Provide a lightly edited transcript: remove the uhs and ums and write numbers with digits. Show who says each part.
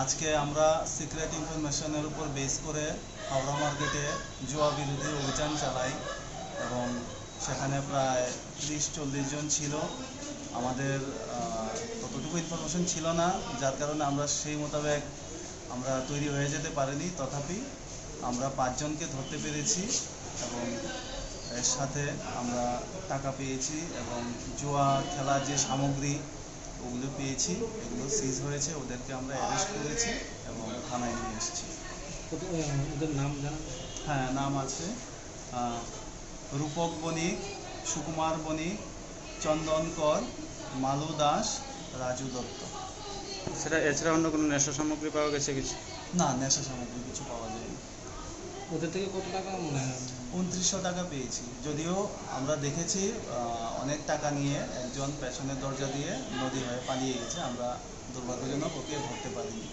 Speaker 1: আজকে আমরা সিক্রেট ইনফরমেশনের উপর বেস করে হাওড়া মার্কেটে জুয়া বিরোধী অভিযান চালাই এবং সেখানে প্রায় 30-40 জন ছিল। আমাদের ততটুকু ইনফরমেশন ছিল না, যার কারণে আমরা সেই মোতাবেক আমরা তৈরি হয়ে যেতে পারিনি। তথাপি আমরা 5 জনকে ধরতে পেরেছি এবং এর সাথে আমরা টাকা পেয়েছি এবং জুয়া খেলার যে সামগ্রী ওগুলো পেয়েছি, এগুলো সিজ হয়েছে। ওদেরকে আমরা অ্যারেস্ট করেছি এবং থানায় নিয়ে এসেছি।
Speaker 2: ওদের নাম জানা?
Speaker 1: হ্যাঁ, নাম আছে রূপক বণিক, সুকুমার বণিক, চন্দন কর, মালু দাস, রাজু দত্ত।
Speaker 2: সেটা এছাড়া অন্য কোনো নেশা সামগ্রী পাওয়া গেছে কিছু?
Speaker 1: না, নেশা সামগ্রী কিছু পাওয়া যায়নি।
Speaker 2: ওদের থেকে কত টাকা মনে হয়?
Speaker 1: 2900 টাকা পেয়েছি। যদিও আমরা দেখেছি অনেক টাকা নিয়ে একজন পেছনের দরজা দিয়ে নদী হয়ে পালিয়ে গেছে। আমরা দুর্ভাগ্যজনক ওকে ধরতে পারিনি।